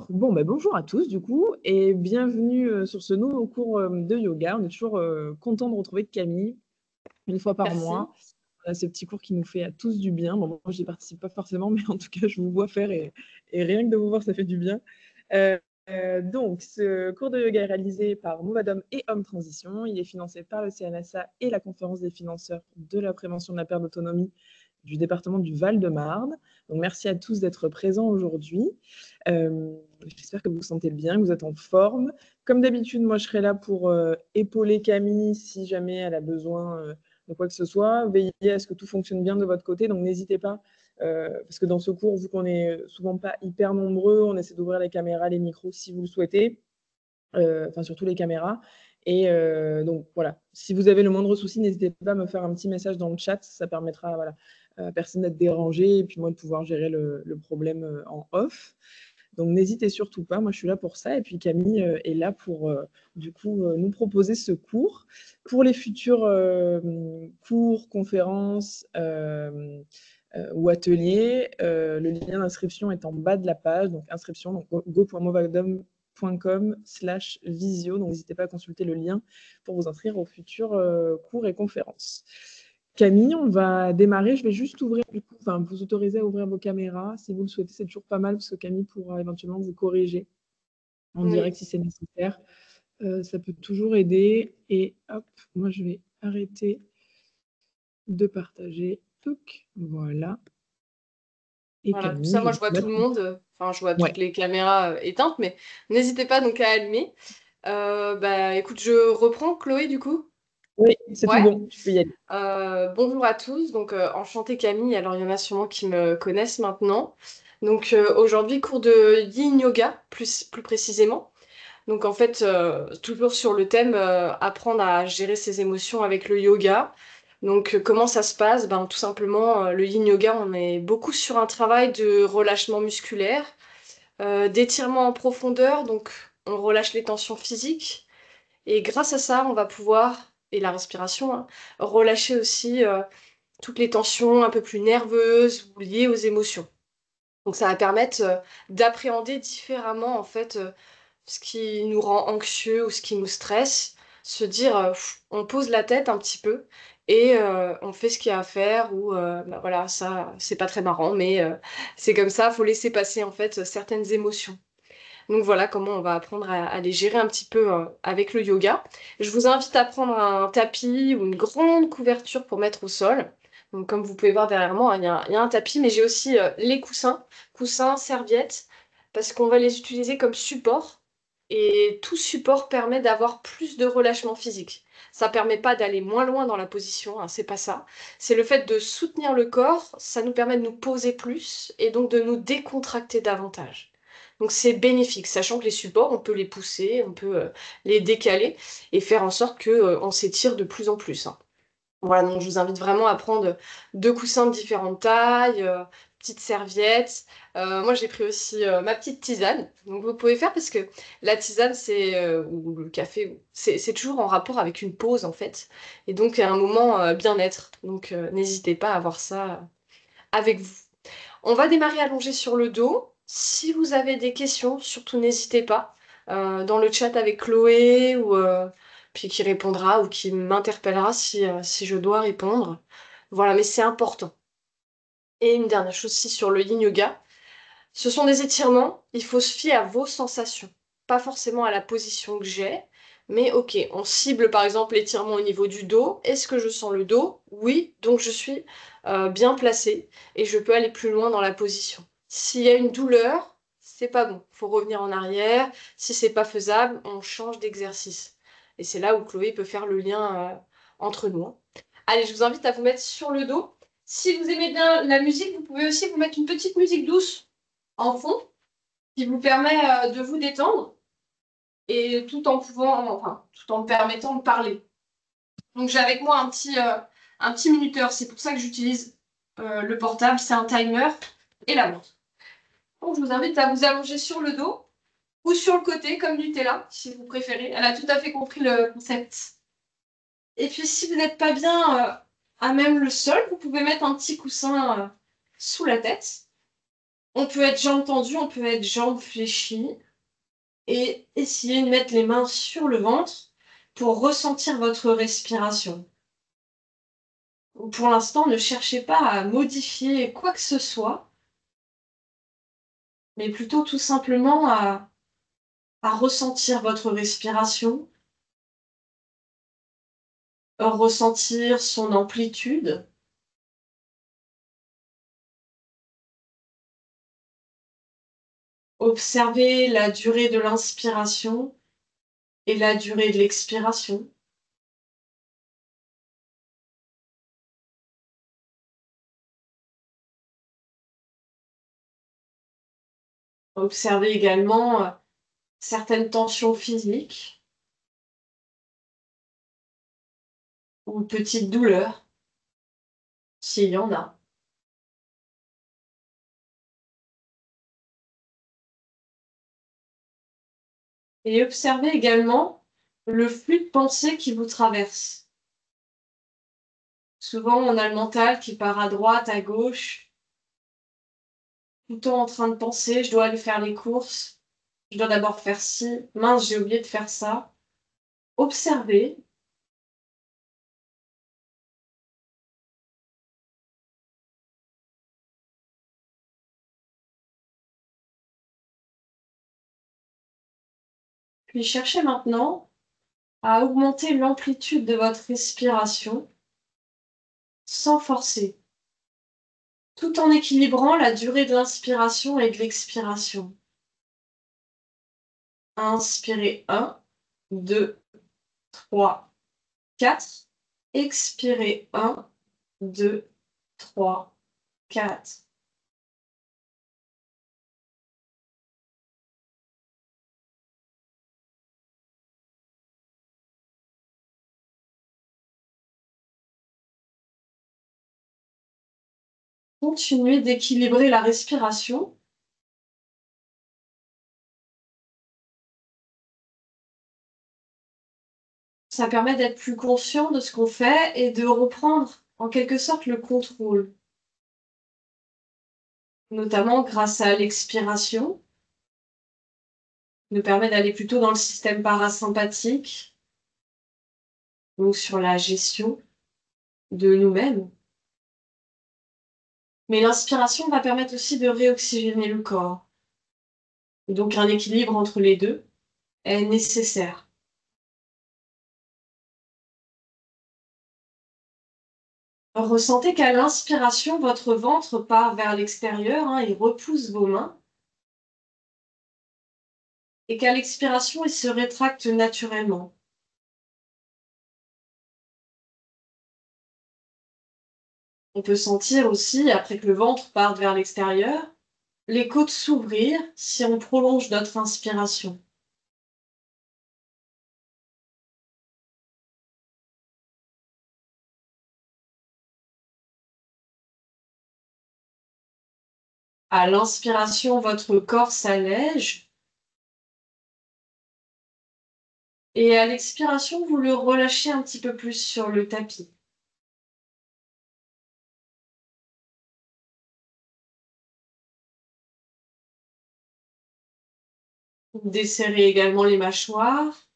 Bon, bonjour à tous du coup et bienvenue sur ce nouveau cours de yoga. On est toujours content de retrouver Camille une fois par Merci. mois. On a ce petit cours qui nous fait à tous du bien. Bon, moi, je n'y participe pas forcément, mais en tout cas, je vous vois faire et rien que de vous voir, ça fait du bien. Euh, donc, ce cours de yoga est réalisé par Movadom et Homme Transition. Il est financé par le CNSA et la Conférence des financeurs de la prévention de la perte d'autonomie du département du Val-de-Marne. Donc, merci à tous d'être présents aujourd'hui. J'espère que vous vous sentez bien, que vous êtes en forme. Comme d'habitude, moi, je serai là pour épauler Camille si jamais elle a besoin de quoi que ce soit. Veillez à ce que tout fonctionne bien de votre côté. Donc, n'hésitez pas, parce que dans ce cours, vu qu'on n'est souvent pas hyper nombreux, on essaie d'ouvrir les caméras, les micros si vous le souhaitez. Enfin, surtout les caméras. Et donc, voilà. Si vous avez le moindre souci, n'hésitez pas à me faire un petit message dans le chat. Ça permettra, voilà, personne d'être dérangé et puis moi de pouvoir gérer le problème en off. Donc n'hésitez surtout pas, moi je suis là pour ça. Et puis Camille est là pour du coup nous proposer ce cours. Pour les futurs cours, conférences ou ateliers, le lien d'inscription est en bas de la page. Donc inscription, donc go.movadom.com/visio. Donc n'hésitez pas à consulter le lien pour vous inscrire aux futurs cours et conférences. Camille, on va démarrer. Je vais juste ouvrir, du coup, enfin, vous autoriser à ouvrir vos caméras. Si vous le souhaitez, c'est toujours pas mal parce que Camille pourra éventuellement vous corriger en Oui. direct si c'est nécessaire. Ça peut toujours aider. Et hop, moi, je vais arrêter de partager. Touc, voilà. Et Voilà, comme ça, Camille, je moi, vais je vois te tout mettre. le monde. Enfin, je vois toutes Ouais, les caméras éteintes, mais n'hésitez pas donc à allumer. Écoute, je reprends Chloé, du coup. oui, c'est tout Ouais. bon. Tu peux y aller. Bonjour à tous. Donc, enchantée Camille. Alors, il y en a sûrement qui me connaissent maintenant. Donc, aujourd'hui, cours de Yin Yoga, plus précisément. Donc, en fait, toujours sur le thème apprendre à gérer ses émotions avec le yoga. Donc, comment ça se passe? Ben, tout simplement, le yin yoga, on est beaucoup sur un travail de relâchement musculaire, d'étirement en profondeur. Donc, on relâche les tensions physiques. Et grâce à ça, on va pouvoir, et la respiration, hein, relâcher aussi toutes les tensions un peu plus nerveuses ou liées aux émotions. Donc, ça va permettre d'appréhender différemment, en fait, ce qui nous rend anxieux ou ce qui nous stresse, se dire, on pose la tête un petit peu et on fait ce qu'il y a à faire ou bah, voilà, ça, c'est pas très marrant, mais c'est comme ça, faut laisser passer en fait certaines émotions. Donc voilà comment on va apprendre à les gérer un petit peu avec le yoga. Je vous invite à prendre un tapis ou une grande couverture pour mettre au sol. Donc comme vous pouvez voir derrière moi, hein, il y a un tapis, mais j'ai aussi les coussins, serviettes, parce qu'on va les utiliser comme support. Et tout support permet d'avoir plus de relâchement physique. Ça permet pas d'aller moins loin dans la position, hein, c'est pas ça. C'est le fait de soutenir le corps, ça nous permet de nous poser plus et donc de nous décontracter davantage. Donc c'est bénéfique, sachant que les supports, on peut les pousser, on peut les décaler et faire en sorte que on s'étire de plus en plus, hein. Voilà, donc je vous invite vraiment à prendre deux coussins de différentes tailles, petites serviettes. Moi, j'ai pris aussi ma petite tisane. Donc vous pouvez faire parce que la tisane, ou le café, c'est toujours en rapport avec une pause en fait. Et donc un moment bien-être. Donc n'hésitez pas à avoir ça avec vous. On va démarrer allongé sur le dos. Si vous avez des questions, surtout n'hésitez pas dans le chat avec Chloé ou puis qui répondra ou qui m'interpellera si je dois répondre. Voilà, mais c'est important. Et une dernière chose aussi sur le yin yoga, ce sont des étirements, il faut se fier à vos sensations, pas forcément à la position que j'ai, mais ok, on cible par exemple l'étirement au niveau du dos. Est-ce que je sens le dos? Oui, donc je suis bien placée et je peux aller plus loin dans la position. S'il y a une douleur, c'est pas bon, faut revenir en arrière. Si c'est pas faisable, on change d'exercice. Et c'est là où Chloé peut faire le lien entre nous, hein. Allez, je vous invite à vous mettre sur le dos. Si vous aimez bien la musique, vous pouvez aussi vous mettre une petite musique douce en fond qui vous permet de vous détendre et tout en me permettant de parler. Donc j'ai avec moi un petit minuteur, c'est pour ça que j'utilise le portable, c'est un timer et la montre. Donc je vous invite à vous allonger sur le dos ou sur le côté comme Nutella si vous préférez. Elle a tout à fait compris le concept. Et puis si vous n'êtes pas bien à même le sol, vous pouvez mettre un petit coussin sous la tête. On peut être jambes tendues, on peut être jambes fléchies et essayer de mettre les mains sur le ventre pour ressentir votre respiration. Pour l'instant, ne cherchez pas à modifier quoi que ce soit, mais plutôt tout simplement à ressentir votre respiration, ressentir son amplitude. Observez la durée de l'inspiration et la durée de l'expiration. Observez également certaines tensions physiques ou petites douleurs, s'il y en a. Et observez également le flux de pensée qui vous traverse. Souvent, on a le mental qui part à droite, à gauche, tout le temps en train de penser, je dois aller faire les courses, je dois d'abord faire ci, mince, j'ai oublié de faire ça. Observez. Puis cherchez maintenant à augmenter l'amplitude de votre respiration sans forcer, tout en équilibrant la durée de l'inspiration et de l'expiration. Inspirez 1, 2, 3, 4. Expirez 1, 2, 3, 4. Continuez d'équilibrer la respiration. Ça permet d'être plus conscient de ce qu'on fait et de reprendre en quelque sorte le contrôle, notamment grâce à l'expiration, nous permet d'aller plutôt dans le système parasympathique, donc sur la gestion de nous-mêmes. Mais l'inspiration va permettre aussi de réoxygéner le corps. Donc un équilibre entre les deux est nécessaire. Ressentez qu'à l'inspiration, votre ventre part vers l'extérieur, il repousse vos mains. Et qu'à l'expiration, il se rétracte naturellement. On peut sentir aussi, après que le ventre parte vers l'extérieur, les côtes s'ouvrir si on prolonge notre inspiration. À l'inspiration, votre corps s'allège. Et à l'expiration, vous le relâchez un petit peu plus sur le tapis. Desserrez également les mâchoires.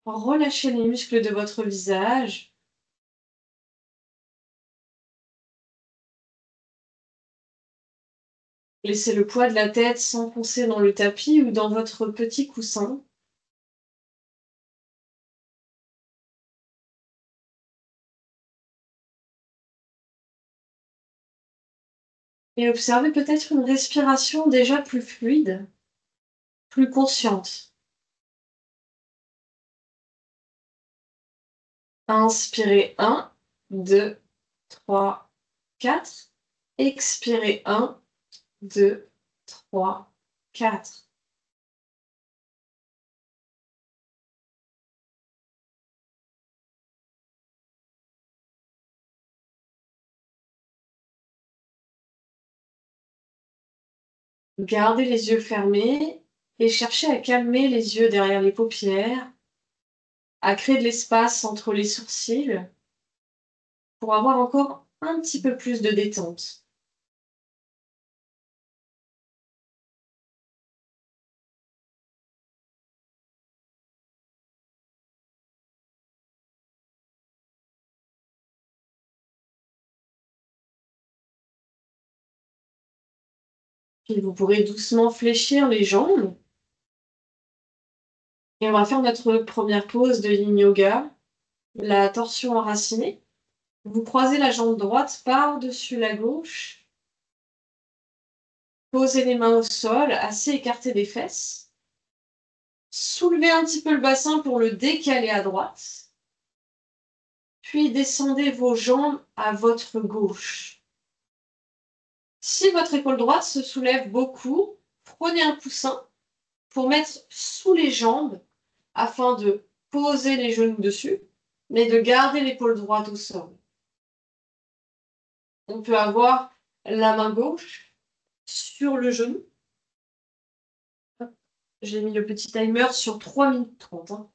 Relâchez les muscles de votre visage. Laissez le poids de la tête s'enfoncer dans le tapis ou dans votre petit coussin. Et observez peut-être une respiration déjà plus fluide, plus consciente. Inspirez 1, 2, 3, 4. Expirez 1, 2, 3, 4. Gardez les yeux fermés et cherchez à calmer les yeux derrière les paupières, à créer de l'espace entre les sourcils pour avoir encore un petit peu plus de détente. Puis vous pourrez doucement fléchir les jambes. Et on va faire notre première pause de yin yoga, la torsion enracinée. Vous croisez la jambe droite par-dessus la gauche. Posez les mains au sol, assez écartées des fesses. Soulevez un petit peu le bassin pour le décaler à droite. Puis descendez vos jambes à votre gauche. Si votre épaule droite se soulève beaucoup, prenez un coussin pour mettre sous les jambes afin de poser les genoux dessus, mais de garder l'épaule droite au sol. On peut avoir la main gauche sur le genou. J'ai mis le petit timer sur 3 minutes 30.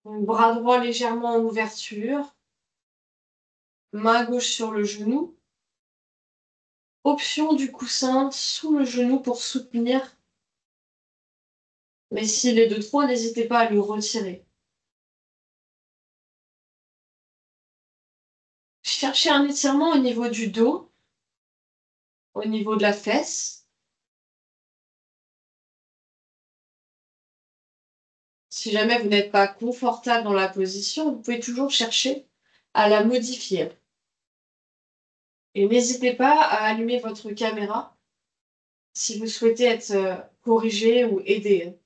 Bras droit légèrement en ouverture. Main gauche sur le genou. Option du coussin sous le genou pour soutenir. Mais s'il est de trop, n'hésitez pas à le retirer. Cherchez un étirement au niveau du dos, au niveau de la fesse. Si jamais vous n'êtes pas confortable dans la position, vous pouvez toujours chercher à la modifier. Et n'hésitez pas à allumer votre caméra si vous souhaitez être corrigé ou aidé.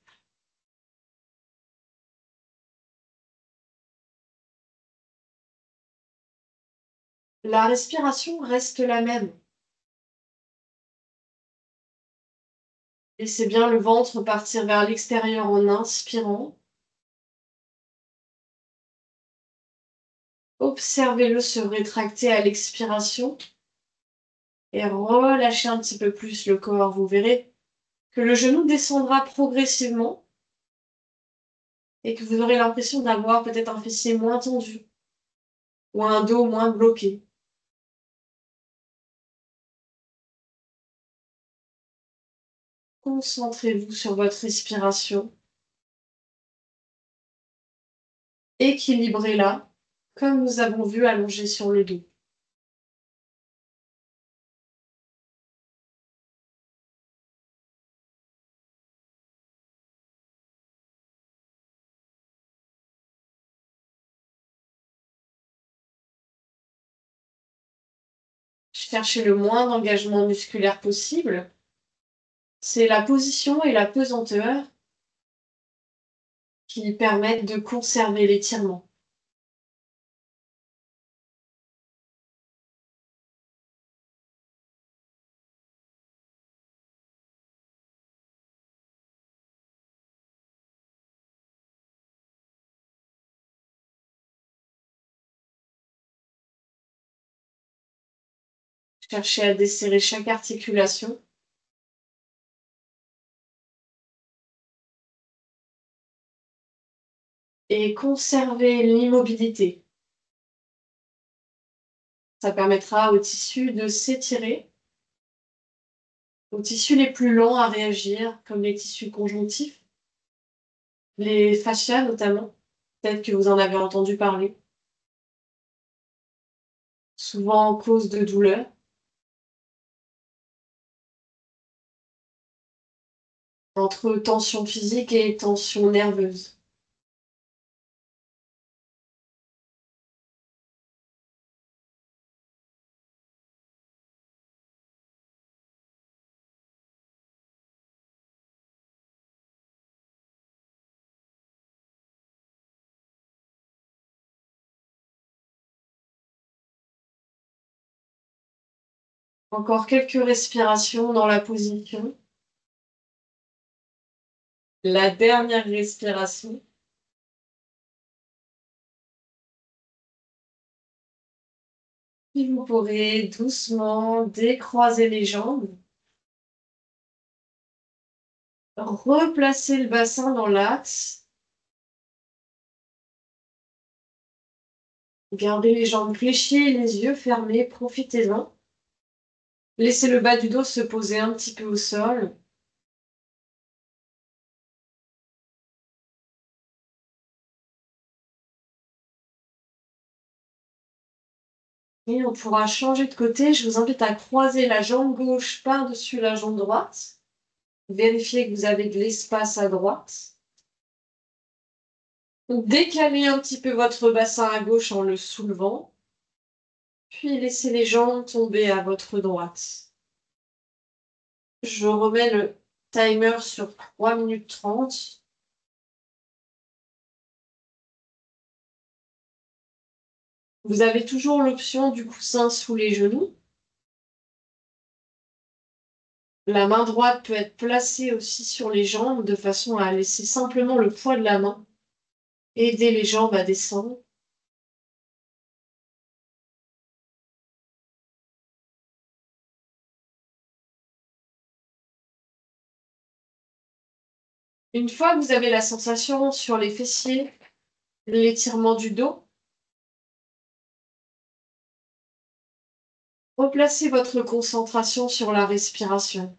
La respiration reste la même. Laissez bien le ventre partir vers l'extérieur en inspirant. Observez-le se rétracter à l'expiration et relâchez un petit peu plus le corps. Vous verrez que le genou descendra progressivement et que vous aurez l'impression d'avoir peut-être un fessier moins tendu ou un dos moins bloqué. Concentrez-vous sur votre respiration. Équilibrez-la, comme nous avons vu allongée sur le dos. Cherchez le moins d'engagement musculaire possible. C'est la position et la pesanteur qui permettent de conserver l'étirement. Cherchez à desserrer chaque articulation. Et conserver l'immobilité. Ça permettra aux tissus de s'étirer, aux tissus les plus lents à réagir, comme les tissus conjonctifs, les fascias notamment. Peut-être que vous en avez entendu parler. Souvent en cause de douleur. Entre tension physique et tension nerveuse. Encore quelques respirations dans la position. La dernière respiration. Puis vous pourrez doucement décroiser les jambes. Replacer le bassin dans l'axe. Gardez les jambes fléchies et les yeux fermés, profitez-en. Laissez le bas du dos se poser un petit peu au sol. Et on pourra changer de côté. Je vous invite à croiser la jambe gauche par-dessus la jambe droite. Vérifiez que vous avez de l'espace à droite. Décalez un petit peu votre bassin à gauche en le soulevant. Puis laissez les jambes tomber à votre droite. Je remets le timer sur 3 minutes 30. Vous avez toujours l'option du coussin sous les genoux. La main droite peut être placée aussi sur les jambes de façon à laisser simplement le poids de la main aider les jambes à descendre. Une fois que vous avez la sensation sur les fessiers, l'étirement du dos, replacez votre concentration sur la respiration.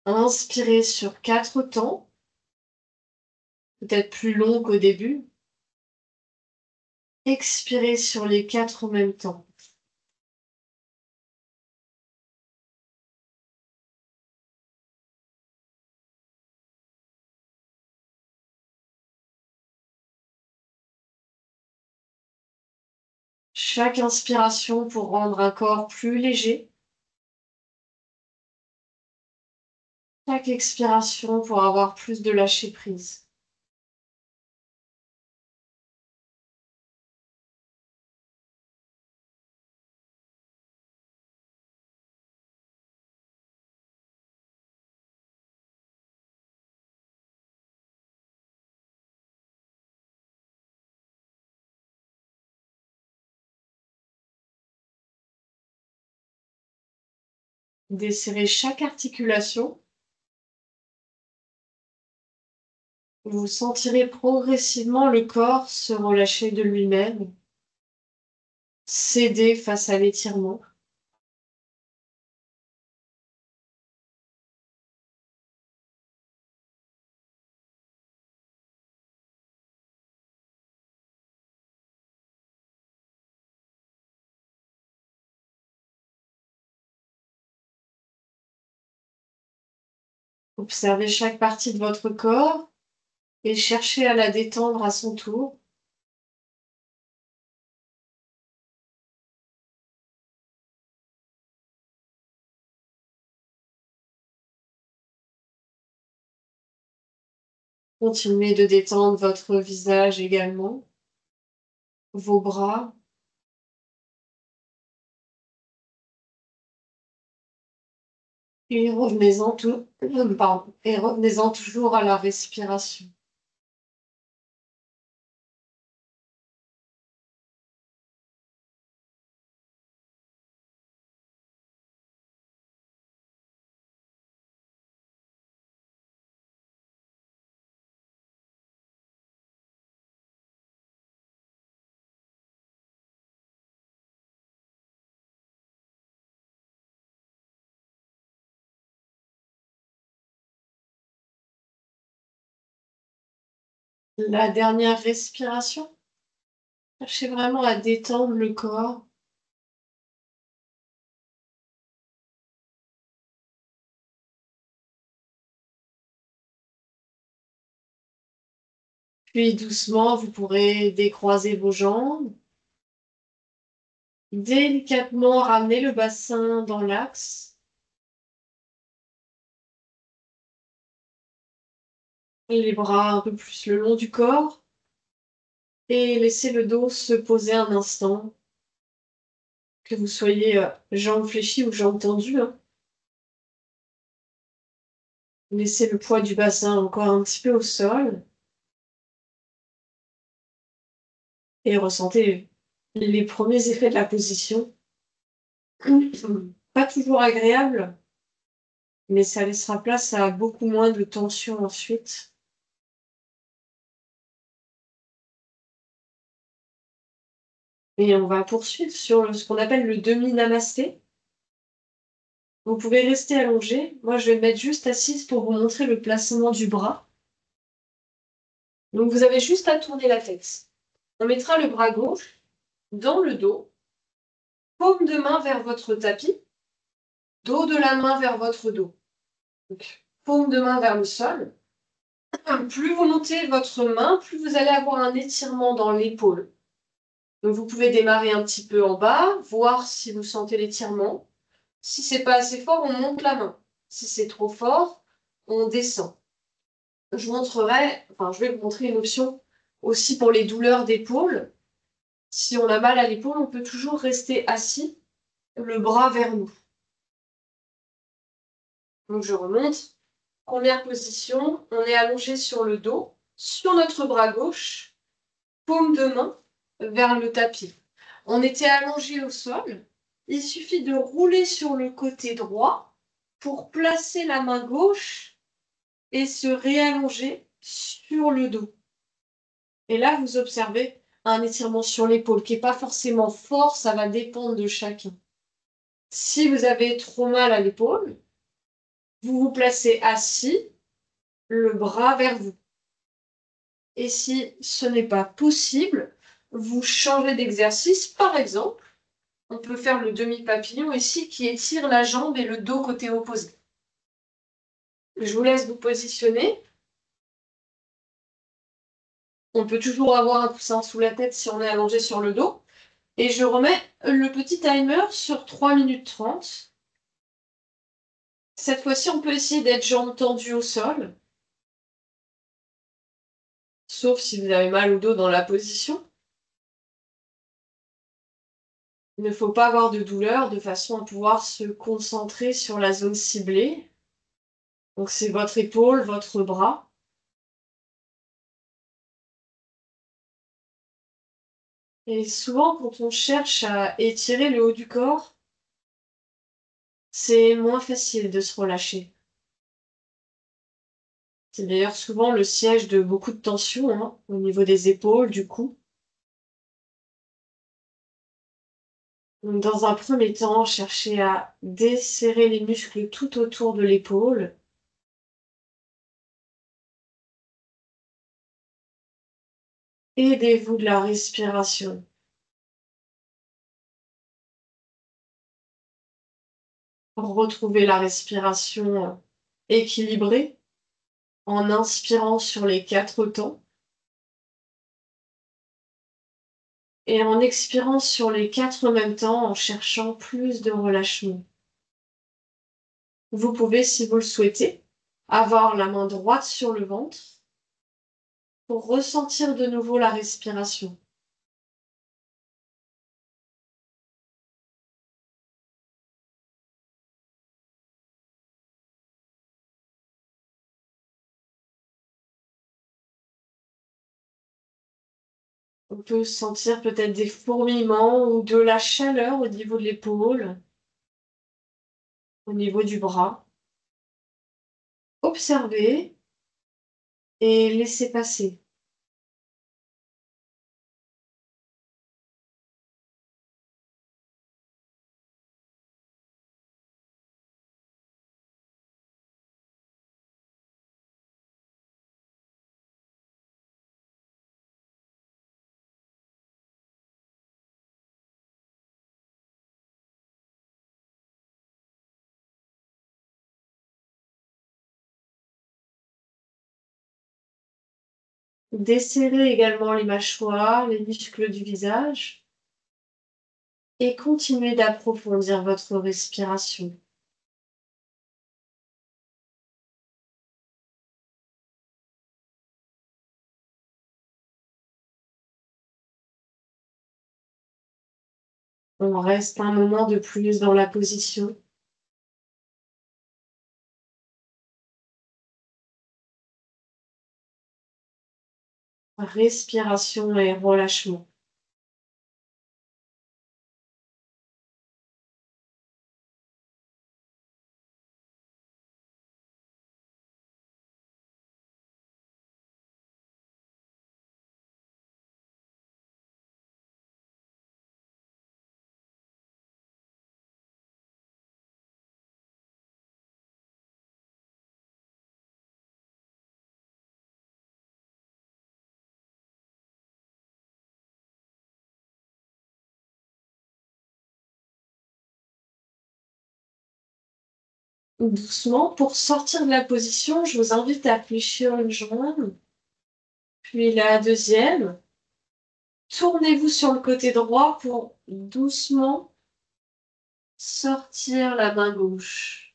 Inspirez sur 4 temps, peut-être plus long qu'au début. Expirez sur les 4 en même temps. Chaque inspiration pour rendre un corps plus léger. Chaque expiration pour avoir plus de lâcher prise. Desserrez chaque articulation. Vous sentirez progressivement le corps se relâcher de lui-même, céder face à l'étirement. Observez chaque partie de votre corps et cherchez à la détendre à son tour. Continuez de détendre votre visage également, vos bras. Et revenez-en toujours à la respiration. La dernière respiration. Cherchez vraiment à détendre le corps. Puis doucement, vous pourrez décroiser vos jambes. Délicatement ramener le bassin dans l'axe. Les bras un peu plus le long du corps. Et laissez le dos se poser un instant. Que vous soyez jambes fléchies ou jambes tendues. Laissez le poids du bassin encore un petit peu au sol. Et ressentez les premiers effets de la position. Pas toujours agréable, mais ça laissera place à beaucoup moins de tension ensuite. Et on va poursuivre sur ce qu'on appelle le demi-namasté. Vous pouvez rester allongé. Moi, je vais me mettre juste assise pour vous montrer le placement du bras. Donc vous avez juste à tourner la tête. On mettra le bras gauche dans le dos, paume de main vers votre tapis, dos de la main vers votre dos. Donc, paume de main vers le sol. Plus vous montez votre main, plus vous allez avoir un étirement dans l'épaule. Donc vous pouvez démarrer un petit peu en bas, voir si vous sentez l'étirement. Si c'est pas assez fort, on monte la main. Si c'est trop fort, on descend. Je vais vous montrer une option aussi pour les douleurs d'épaule. Si on a mal à l'épaule, on peut toujours rester assis, le bras vers nous. Donc je remonte. Première position, on est allongé sur le dos, sur notre bras gauche, paume de main vers le tapis. On était allongé au sol. Il suffit de rouler sur le côté droit pour placer la main gauche et se réallonger sur le dos. Et là, vous observez un étirement sur l'épaule qui n'est pas forcément fort, ça va dépendre de chacun. Si vous avez trop mal à l'épaule, vous vous placez assis, le bras vers vous. Et si ce n'est pas possible, vous changez d'exercice. Par exemple, on peut faire le demi-papillon ici qui étire la jambe et le dos côté opposé. Je vous laisse vous positionner. On peut toujours avoir un coussin sous la tête si on est allongé sur le dos. Et je remets le petit timer sur 3 minutes 30. Cette fois-ci, on peut essayer d'être jambes tendues au sol. Sauf si vous avez mal au dos dans la position. Il ne faut pas avoir de douleur de façon à pouvoir se concentrer sur la zone ciblée. Donc c'est votre épaule, votre bras. Et souvent, quand on cherche à étirer le haut du corps, c'est moins facile de se relâcher. C'est d'ailleurs souvent le siège de beaucoup de tensions, hein, au niveau des épaules, du cou. Donc, dans un premier temps, cherchez à desserrer les muscles tout autour de l'épaule. Aidez-vous de la respiration. Retrouvez la respiration équilibrée en inspirant sur les 4 temps et en expirant sur les 4 en même temps en cherchant plus de relâchement. Vous pouvez, si vous le souhaitez, avoir la main droite sur le ventre pour ressentir de nouveau la respiration. On peut sentir peut-être des fourmillements ou de la chaleur au niveau de l'épaule, au niveau du bras. Observez et laissez passer. Desserrez également les mâchoires, les muscles du visage et continuez d'approfondir votre respiration. On reste un moment de plus dans la position. Respiration et relâchement. Doucement, pour sortir de la position, je vous invite à fléchir une jambe, puis la deuxième. Tournez-vous sur le côté droit pour doucement sortir la main gauche.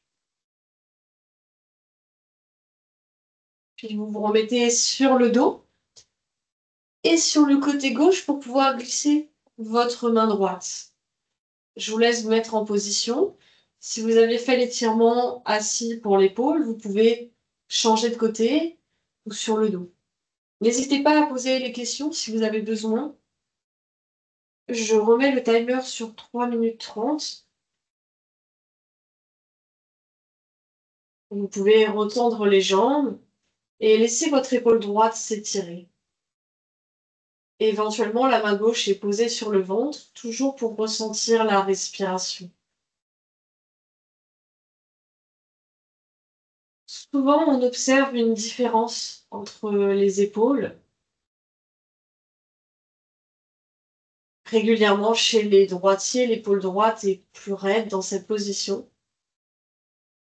Puis vous vous remettez sur le dos et sur le côté gauche pour pouvoir glisser votre main droite. Je vous laisse vous mettre en position. Si vous avez fait l'étirement assis pour l'épaule, vous pouvez changer de côté ou sur le dos. N'hésitez pas à poser les questions si vous avez besoin. Je remets le timer sur 3 minutes 30. Vous pouvez retendre les jambes et laisser votre épaule droite s'étirer. Éventuellement, la main gauche est posée sur le ventre, toujours pour ressentir la respiration. Souvent, on observe une différence entre les épaules. Régulièrement, chez les droitiers, l'épaule droite est plus raide dans cette position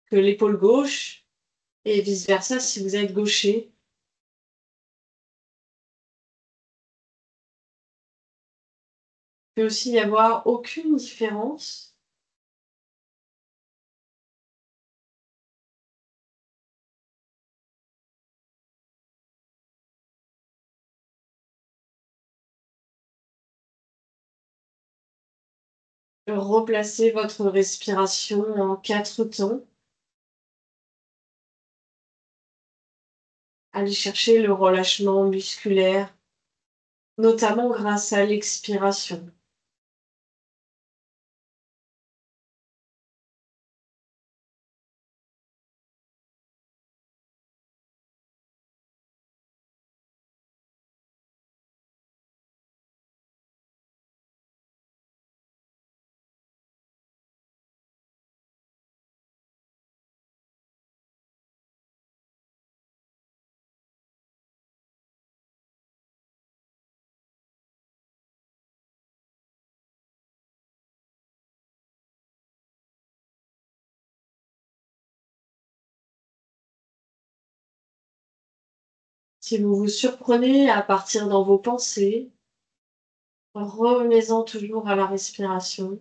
que l'épaule gauche, et vice-versa si vous êtes gaucher. Il peut aussi y avoir aucune différence. Replacez votre respiration en 4 temps. Allez chercher le relâchement musculaire, notamment grâce à l'expiration. Si vous vous surprenez à partir dans vos pensées, revenez-en toujours à la respiration.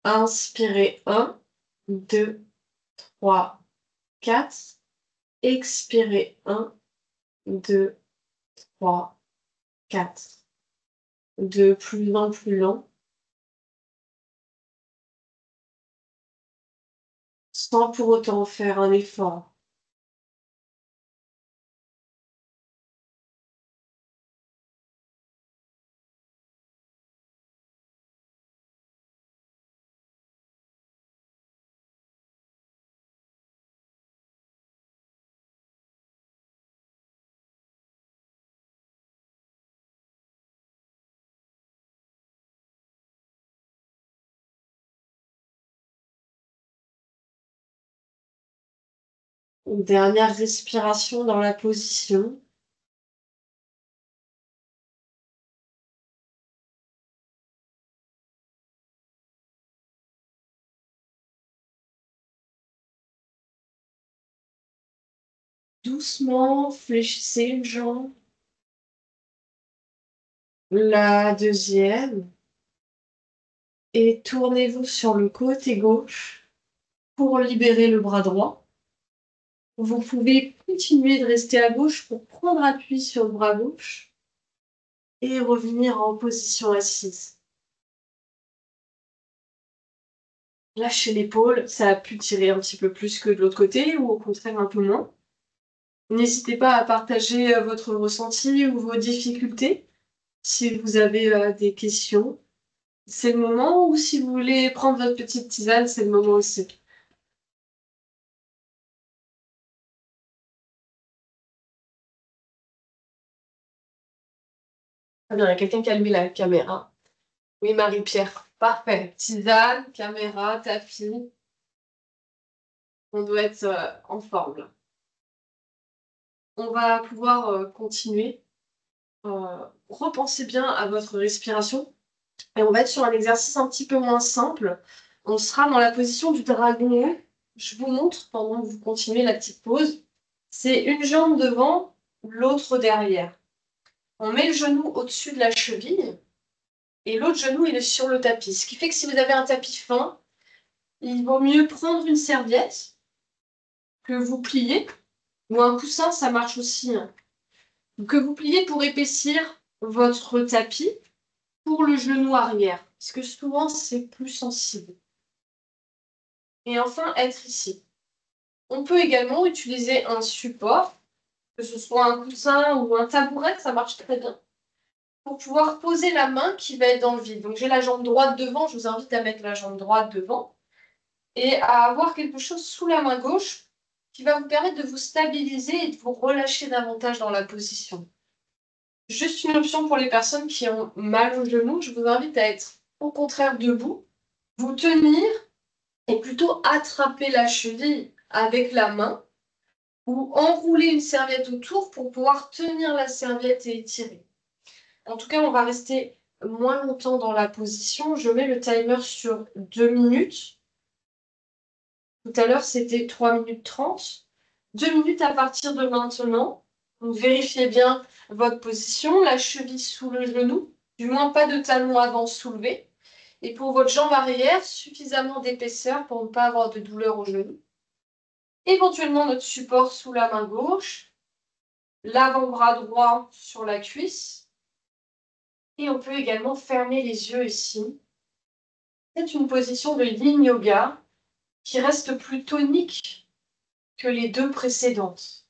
Inspirez 1, 2, 3, 4. Expirez 1, 2, 3, 4. De plus en plus lent, sans pour autant faire un effort. Une dernière respiration dans la position. Doucement, fléchissez une jambe. La deuxième. Et tournez-vous sur le côté gauche pour libérer le bras droit. Vous pouvez continuer de rester à gauche pour prendre appui sur le bras gauche et revenir en position assise. Lâchez l'épaule, ça a pu tirer un petit peu plus que de l'autre côté ou au contraire un peu moins. N'hésitez pas à partager votre ressenti ou vos difficultés si vous avez des questions. C'est le moment, ou si vous voulez prendre votre petite tisane, c'est le moment aussi. Très bien, il y a quelqu'un qui a allumé la caméra. Oui, Marie-Pierre. Parfait. Tisane, caméra, tapis. On doit être en forme, là. On va pouvoir continuer. Repensez bien à votre respiration. Et on va être sur un exercice un petit peu moins simple. On sera dans la position du dragon. Je vous montre pendant que vous continuez la petite pause. C'est une jambe devant, l'autre derrière. On met le genou au-dessus de la cheville et l'autre genou il est sur le tapis. Ce qui fait que si vous avez un tapis fin, il vaut mieux prendre une serviette que vous pliez, ou un coussin, ça marche aussi, hein, que vous pliez pour épaissir votre tapis pour le genou arrière, parce que souvent c'est plus sensible. Et enfin, être ici. On peut également utiliser un support, que ce soit un coussin ou un tabouret, ça marche très bien, pour pouvoir poser la main qui va être dans le vide. Donc j'ai la jambe droite devant, je vous invite à mettre la jambe droite devant et à avoir quelque chose sous la main gauche qui va vous permettre de vous stabiliser et de vous relâcher davantage dans la position. Juste une option pour les personnes qui ont mal au genou, je vous invite à être au contraire debout, vous tenir et plutôt attraper la cheville avec la main ou enrouler une serviette autour pour pouvoir tenir la serviette et étirer. En tout cas, on va rester moins longtemps dans la position. Je mets le timer sur 2 minutes. Tout à l'heure, c'était 3 minutes 30. 2 minutes à partir de maintenant. Donc, vérifiez bien votre position, la cheville sous le genou, du moins pas de talon avant soulevé. Et pour votre jambe arrière, suffisamment d'épaisseur pour ne pas avoir de douleur au genou. Éventuellement, notre support sous la main gauche, l'avant-bras droit sur la cuisse. Et on peut également fermer les yeux ici. C'est une position de yin yoga qui reste plus tonique que les deux précédentes.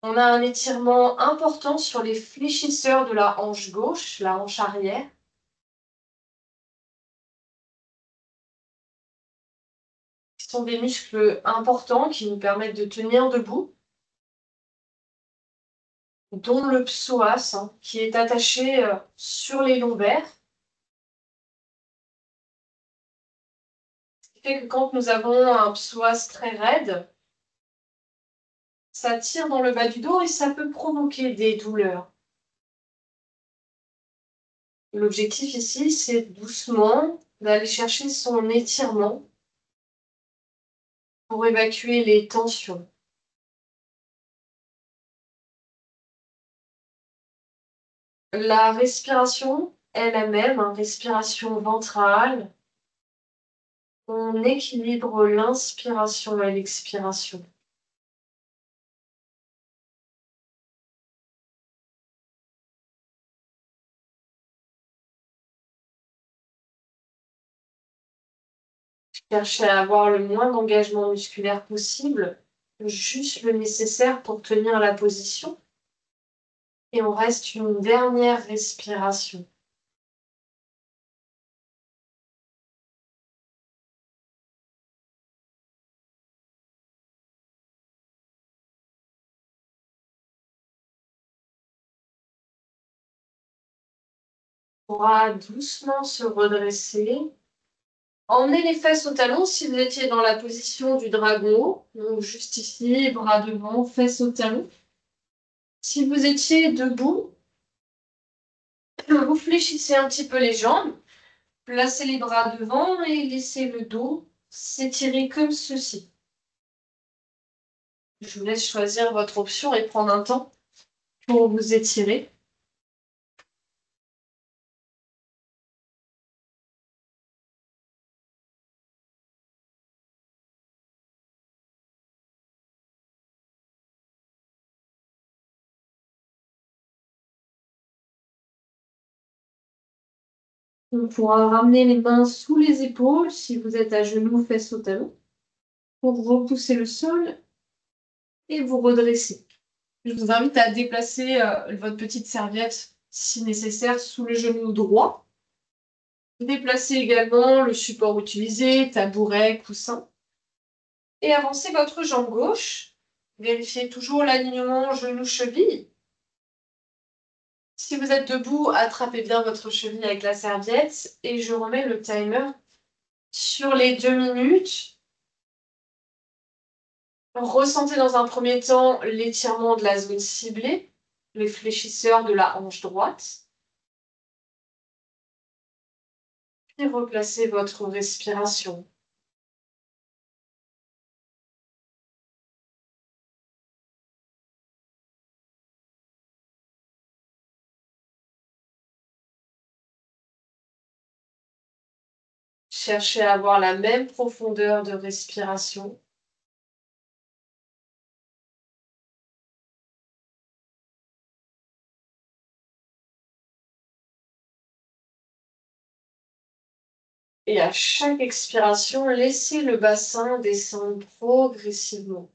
On a un étirement important sur les fléchisseurs de la hanche gauche, la hanche arrière. Ce sont des muscles importants qui nous permettent de tenir debout, dont le psoas, qui est attaché sur les lombaires. Ce qui fait que quand nous avons un psoas très raide, ça tire dans le bas du dos et ça peut provoquer des douleurs. L'objectif ici, c'est doucement d'aller chercher son étirement pour évacuer les tensions. La respiration est la même, respiration ventrale. On équilibre l'inspiration et l'expiration. Cherchez à avoir le moins d'engagement musculaire possible, juste le nécessaire pour tenir la position. Et on reste une dernière respiration. On pourra doucement se redresser. Emmenez les fesses au talon si vous étiez dans la position du dragon. Donc juste ici, bras devant, fesses au talon. Si vous étiez debout, vous fléchissez un petit peu les jambes, placez les bras devant et laissez le dos s'étirer comme ceci. Je vous laisse choisir votre option et prendre un temps pour vous étirer. On pourra ramener les mains sous les épaules si vous êtes à genoux, fesses au talon, pour repousser le sol et vous redresser. Je vous invite à déplacer votre petite serviette, si nécessaire, sous le genou droit. Déplacez également le support utilisé, tabouret, coussin. Et avancez votre jambe gauche. Vérifiez toujours l'alignement genou-cheville. Si vous êtes debout, attrapez bien votre cheville avec la serviette et je remets le timer sur les 2 minutes. Ressentez dans un premier temps l'étirement de la zone ciblée, les fléchisseurs de la hanche droite. Puis replacez votre respiration. Cherchez à avoir la même profondeur de respiration. Et à chaque expiration, laissez le bassin descendre progressivement.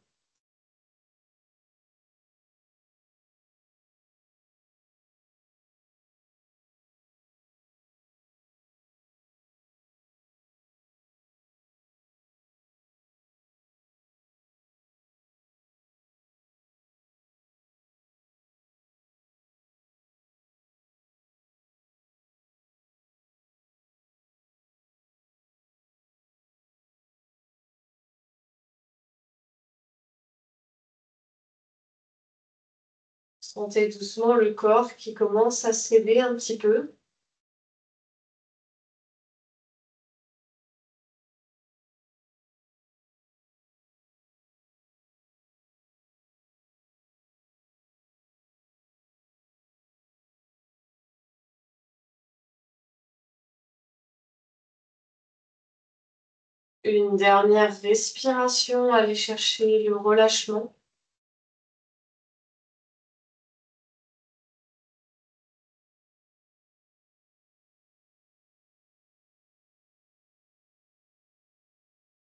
Sentez doucement le corps qui commence à céder un petit peu. Une dernière respiration, allez chercher le relâchement.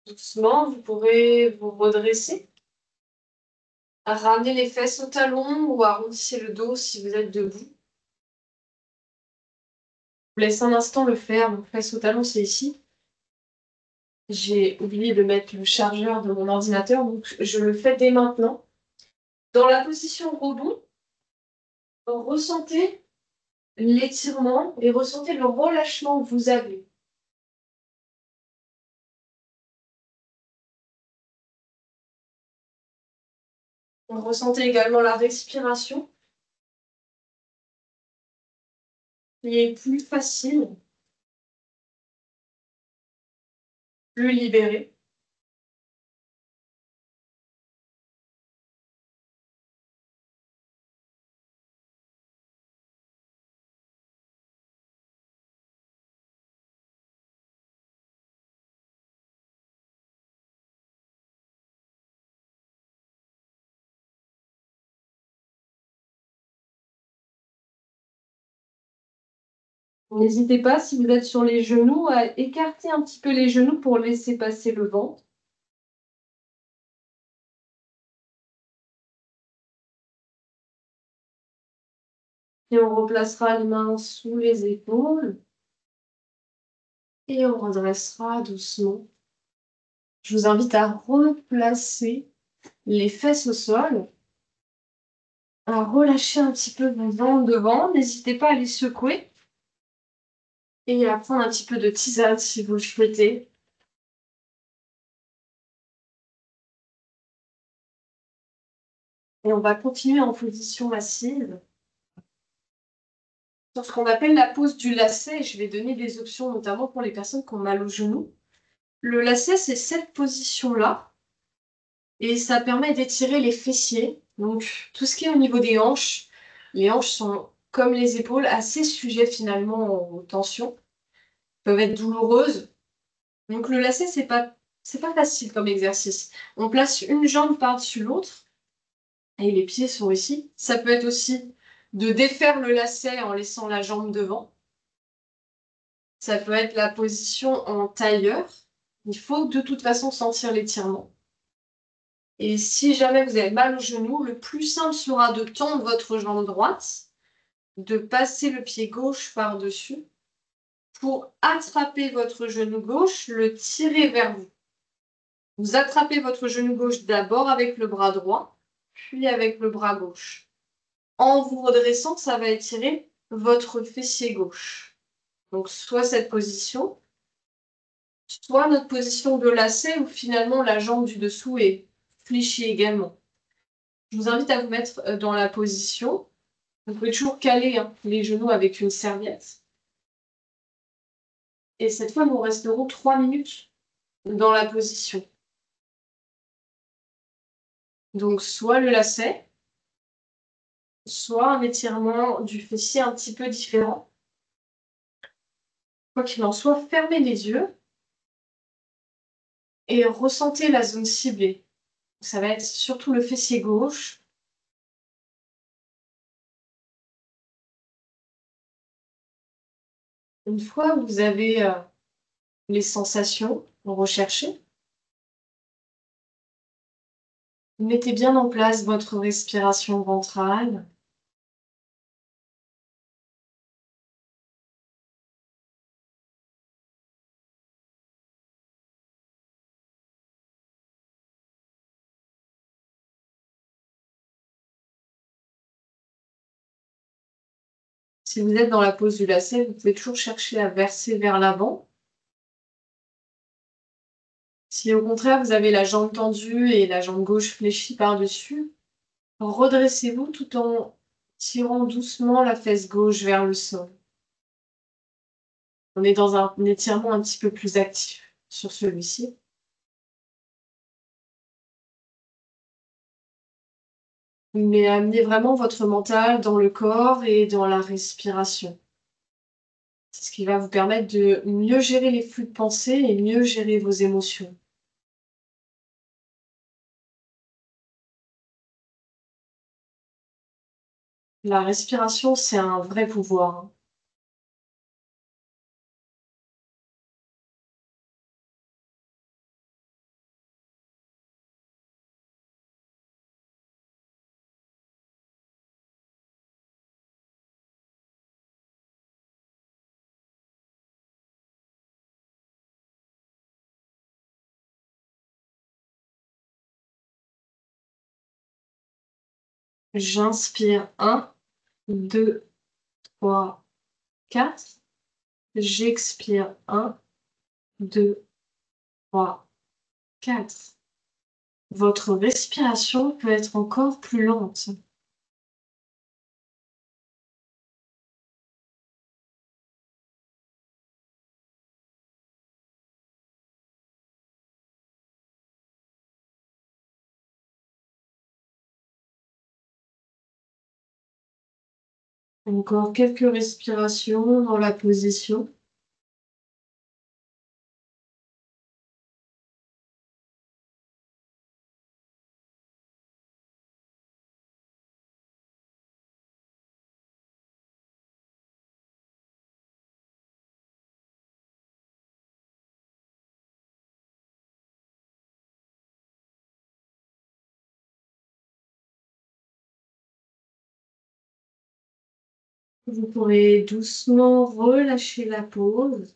Doucement, vous pourrez vous redresser. Ramenez les fesses au talon ou arrondissez le dos si vous êtes debout. Je vous laisse un instant le faire. Donc, fesses au talon, c'est ici. J'ai oublié de mettre le chargeur de mon ordinateur, donc je le fais dès maintenant. Dans la position rebond, ressentez l'étirement et ressentez le relâchement que vous avez. Ressentez également la respiration qui est plus facile, plus libérée. N'hésitez pas, si vous êtes sur les genoux, à écarter un petit peu les genoux pour laisser passer le ventre. Et on replacera les mains sous les épaules. Et on redressera doucement. Je vous invite à replacer les fesses au sol, à relâcher un petit peu vos jambes devant. N'hésitez pas à les secouer et à prendre un petit peu de tisane si vous le souhaitez. Et on va continuer en position assise. Sur ce qu'on appelle la pose du lacet, je vais donner des options, notamment pour les personnes qui ont mal au genou. Le lacet, c'est cette position-là. Et ça permet d'étirer les fessiers. Donc, tout ce qui est au niveau des hanches. Les hanches sont, comme les épaules, assez sujettes finalement aux tensions. Peuvent être douloureuses. Donc, le lacet, c'est pas facile comme exercice. On place une jambe par-dessus l'autre. Et les pieds sont ici. Ça peut être aussi de défaire le lacet en laissant la jambe devant. Ça peut être la position en tailleur. Il faut de toute façon sentir l'étirement. Et si jamais vous avez mal au genou, le plus simple sera de tendre votre jambe droite, de passer le pied gauche par-dessus pour attraper votre genou gauche, le tirer vers vous. Vous attrapez votre genou gauche d'abord avec le bras droit, puis avec le bras gauche. En vous redressant, ça va étirer votre fessier gauche. Donc, soit cette position, soit notre position de lacet où finalement la jambe du dessous est fléchie également. Je vous invite à vous mettre dans la position. Vous pouvez toujours caler les genoux avec une serviette. Et cette fois, nous resterons 3 minutes dans la position. Donc, soit le lacet, soit un étirement du fessier un petit peu différent. Quoi qu'il en soit, fermez les yeux et ressentez la zone ciblée. Ça va être surtout le fessier gauche. Une fois que vous avez les sensations recherchées, mettez bien en place votre respiration ventrale. Si vous êtes dans la pose du lacet, vous pouvez toujours chercher à verser vers l'avant. Si au contraire, vous avez la jambe tendue et la jambe gauche fléchie par-dessus, redressez-vous tout en tirant doucement la fesse gauche vers le sol. On est dans un étirement un petit peu plus actif sur celui-ci. Mais amenez vraiment votre mental dans le corps et dans la respiration. C'est ce qui va vous permettre de mieux gérer les flux de pensée et mieux gérer vos émotions. La respiration, c'est un vrai pouvoir. J'inspire 1, 2, 3, 4. J'expire 1, 2, 3, 4. Votre respiration peut être encore plus lente. Encore quelques respirations dans la position. Vous pourrez doucement relâcher la pause.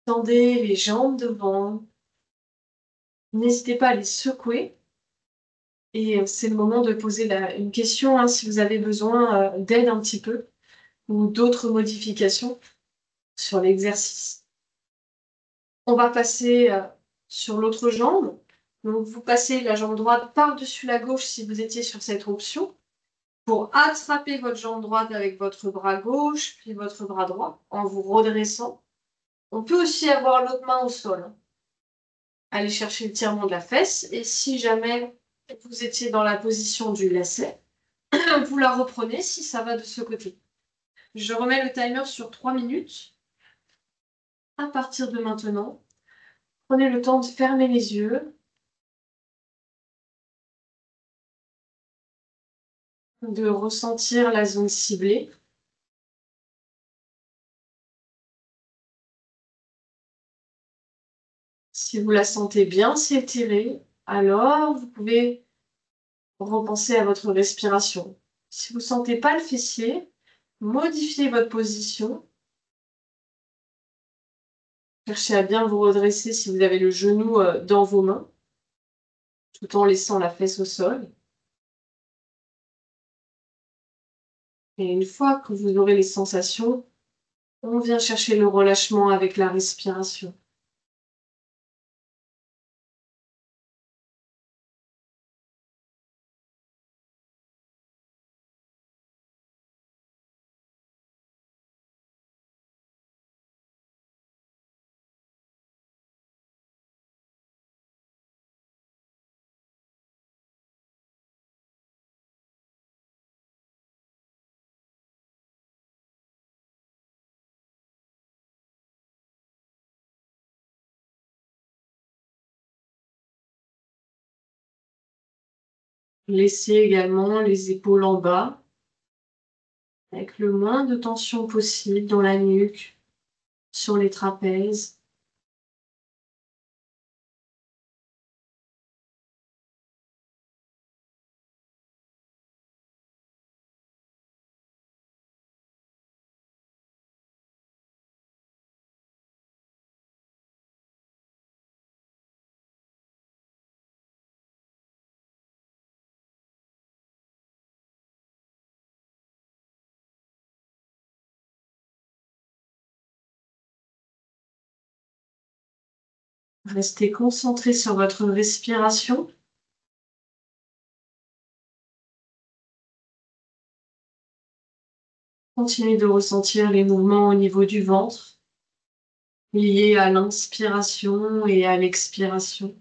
Tendez les jambes devant. N'hésitez pas à les secouer. Et c'est le moment de poser une question si vous avez besoin d'aide un petit peu ou d'autres modifications sur l'exercice. On va passer sur l'autre jambe. Donc, vous passez la jambe droite par-dessus la gauche si vous étiez sur cette option pour attraper votre jambe droite avec votre bras gauche puis votre bras droit en vous redressant. On peut aussi avoir l'autre main au sol. Allez chercher le tirement de la fesse et si jamais vous étiez dans la position du lacet, vous la reprenez si ça va de ce côté. Je remets le timer sur 3 minutes. À partir de maintenant, prenez le temps de fermer les yeux, de ressentir la zone ciblée. Si vous la sentez bien s'étirer, alors vous pouvez repenser à votre respiration. Si vous ne sentez pas le fessier, modifiez votre position. Cherchez à bien vous redresser si vous avez le genou dans vos mains, tout en laissant la fesse au sol. Et une fois que vous aurez les sensations, on vient chercher le relâchement avec la respiration. Laissez également les épaules en bas, avec le moins de tension possible dans la nuque, sur les trapèzes. Restez concentré sur votre respiration. Continuez de ressentir les mouvements au niveau du ventre, liés à l'inspiration et à l'expiration.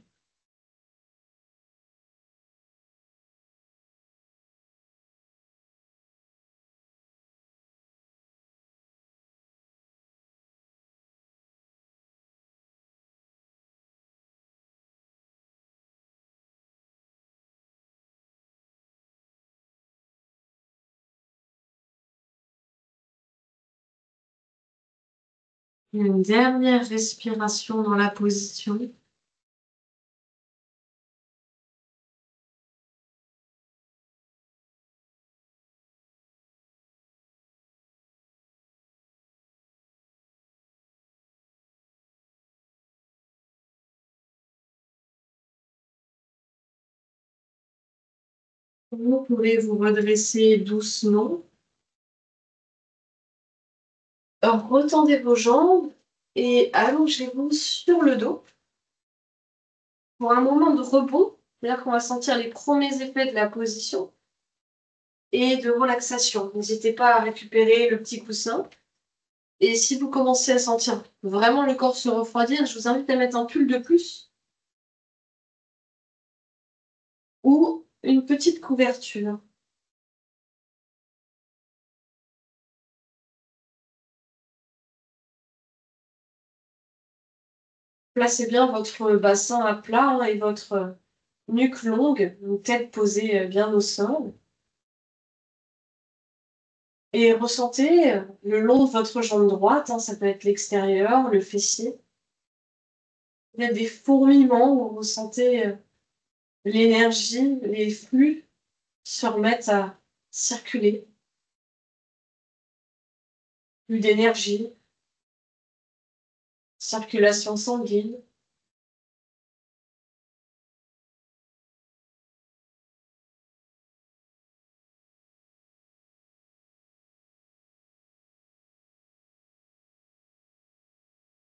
Une dernière respiration dans la position. Vous pouvez vous redresser doucement. Retendez vos jambes et allongez-vous sur le dos. Pour un moment de repos, c'est-à-dire qu'on va sentir les premiers effets de la position et de relaxation. N'hésitez pas à récupérer le petit coussin. Et si vous commencez à sentir vraiment le corps se refroidir, je vous invite à mettre un pull de plus ou une petite couverture. Placez bien votre bassin à plat et votre nuque longue, une tête posée bien au sol. Et ressentez le long de votre jambe droite, ça peut être l'extérieur, le fessier. Il y a des fourmillements où vous ressentez l'énergie, les flux se remettent à circuler. Plus d'énergie, circulation sanguine.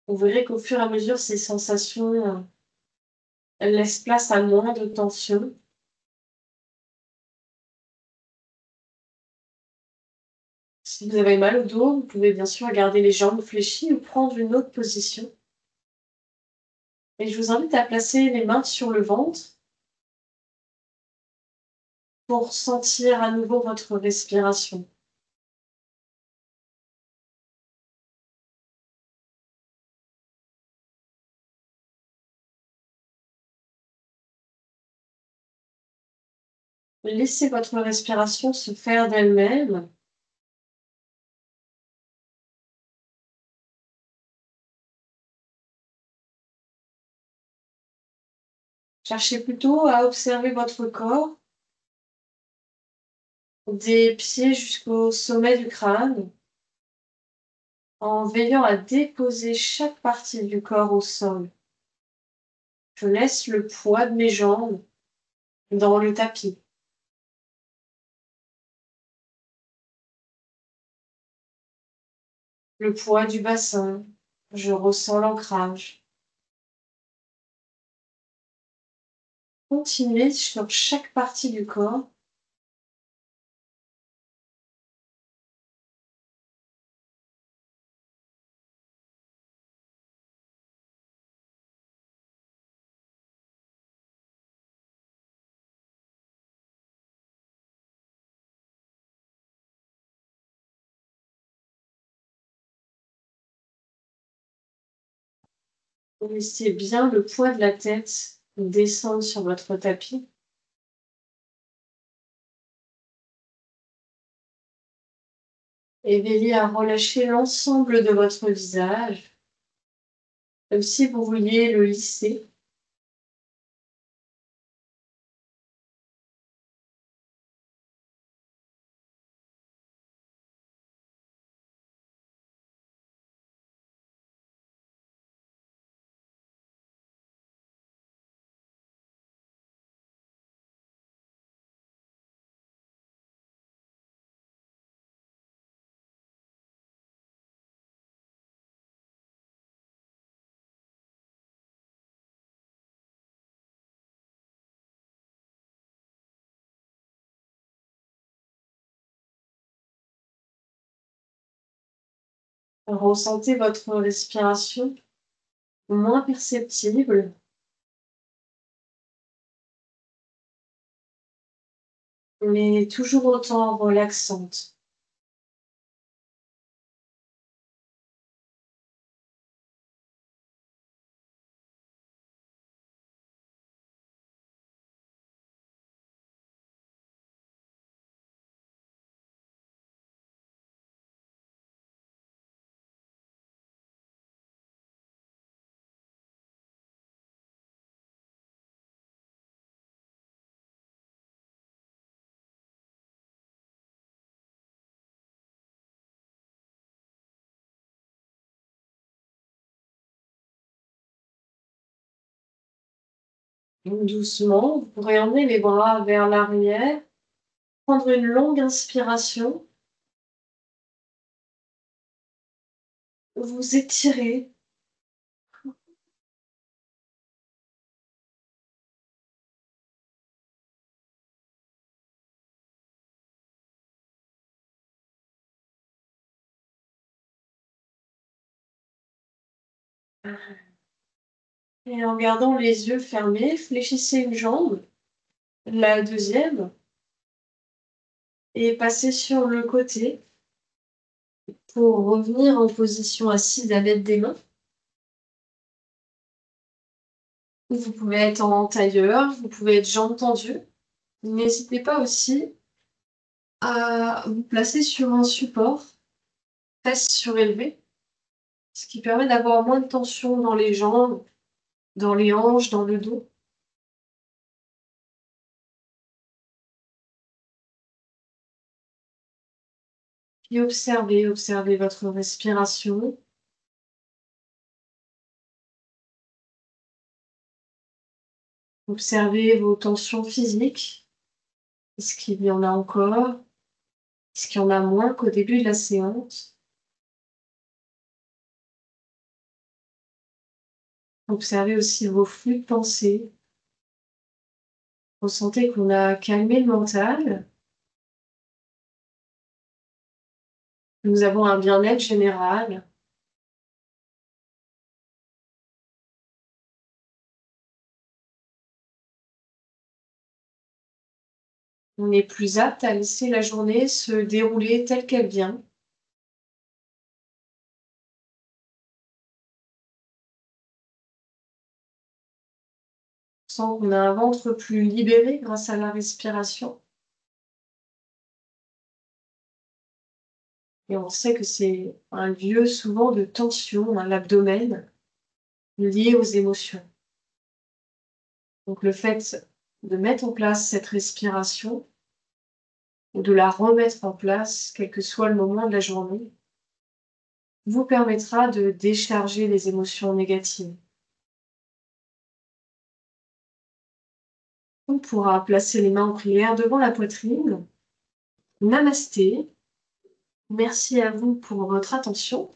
Vous verrez qu'au fur et à mesure, ces sensations, elles laissent place à moins de tension. Si vous avez mal au dos, vous pouvez bien sûr garder les jambes fléchies ou prendre une autre position. Et je vous invite à placer les mains sur le ventre pour sentir à nouveau votre respiration. Laissez votre respiration se faire d'elle-même. Cherchez plutôt à observer votre corps, des pieds jusqu'au sommet du crâne, en veillant à déposer chaque partie du corps au sol. Je laisse le poids de mes jambes dans le tapis. le poids du bassin. Je ressens l'ancrage. Continuez sur chaque partie du corps. Laissez bien le poids de la tête descendre sur votre tapis. Et veillez à relâcher l'ensemble de votre visage, comme si vous vouliez le lisser. Ressentez votre respiration moins perceptible, mais toujours autant relaxante. Doucement, vous pourrez emmener les bras vers l'arrière, prendre une longue inspiration, vous étirer. Et en gardant les yeux fermés, fléchissez une jambe, la deuxième, et passez sur le côté pour revenir en position assise à l'aide des mains. Vous pouvez être en tailleur, vous pouvez être jambes tendues. N'hésitez pas aussi à vous placer sur un support, fesses surélevées, ce qui permet d'avoir moins de tension dans les jambes, dans les hanches, dans le dos. Puis observez votre respiration. Observez vos tensions physiques. Est-ce qu'il y en a encore? Est-ce qu'il y en a moins qu'au début de la séance? Observez aussi vos flux de pensée. Ressentez qu'on a calmé le mental. Nous avons un bien-être général. On est plus apte à laisser la journée se dérouler telle qu'elle vient. On sent qu'on a un ventre plus libéré grâce à la respiration. Et on sait que c'est un lieu souvent de tension, l'abdomen, lié aux émotions. Donc le fait de mettre en place cette respiration ou de la remettre en place, quel que soit le moment de la journée, vous permettra de décharger les émotions négatives. On pourra placer les mains en prière devant la poitrine. Namasté. Merci à vous pour votre attention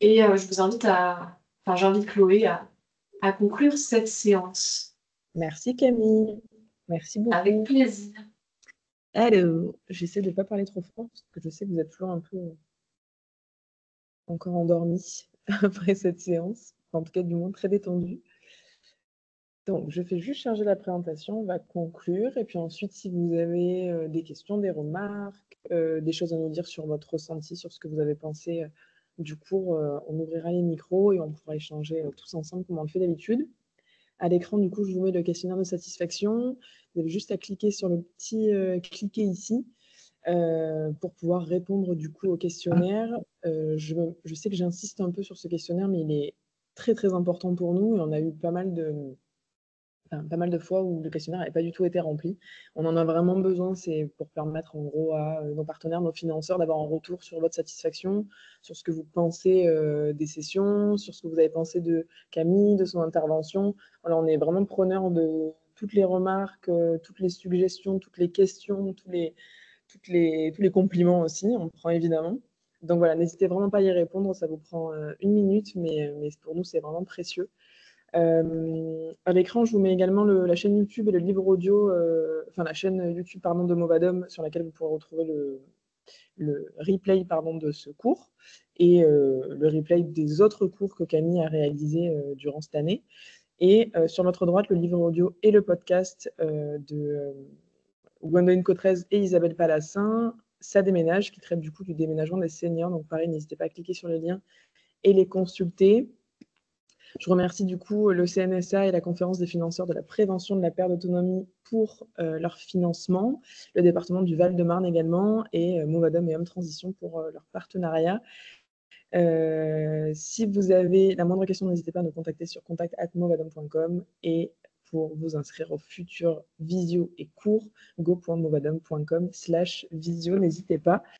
Et je vous invite enfin, j'invite Chloé à conclure cette séance. Merci Camille, merci Avec beaucoup. plaisir. Alors, j'essaie de ne pas parler trop fort parce que je sais que vous êtes toujours un peu encore endormi après cette séance, en tout cas du moins très détendu. Donc, je fais juste charger la présentation, on va conclure, et puis ensuite, si vous avez des questions, des remarques, des choses à nous dire sur votre ressenti, sur ce que vous avez pensé du cours, on ouvrira les micros et on pourra échanger tous ensemble comme on le fait d'habitude. À l'écran, du coup, je vous mets le questionnaire de satisfaction. Vous avez juste à cliquer sur le petit cliquer ici pour pouvoir répondre du coup au questionnaire. Je sais que j'insiste un peu sur ce questionnaire, mais il est très très important pour nous et on a eu pas mal de fois où le questionnaire n'avait pas du tout été rempli. On en a vraiment besoin, c'est pour permettre en gros à nos partenaires, nos financeurs d'avoir un retour sur votre satisfaction, sur ce que vous pensez des sessions, sur ce que vous avez pensé de Camille, de son intervention. Voilà, on est vraiment preneur de toutes les remarques, toutes les suggestions, toutes les questions, tous les compliments aussi, on prend évidemment. Donc voilà, n'hésitez vraiment pas à y répondre, ça vous prend 1 minute, mais pour nous, c'est vraiment précieux. À l'écran, je vous mets également la chaîne YouTube et le livre audio, enfin la chaîne YouTube pardon, de Movadom sur laquelle vous pourrez retrouver le replay pardon, de ce cours et le replay des autres cours que Camille a réalisés durant cette année. Et sur votre droite, le livre audio et le podcast de Gwendoline Cotrez et Isabelle Palassin, Ça déménage, qui traite du coup du déménagement des seniors. Donc pareil, n'hésitez pas à cliquer sur les liens et les consulter. Je remercie du coup le CNSA et la Conférence des financeurs de la prévention de la perte d'autonomie pour leur financement, le département du Val-de-Marne également, et Movadom et Homme Transition pour leur partenariat. Si vous avez la moindre question, n'hésitez pas à nous contacter sur contact@movadom.com et pour vous inscrire aux futurs visio et cours, go.movadom.com/visio, n'hésitez pas.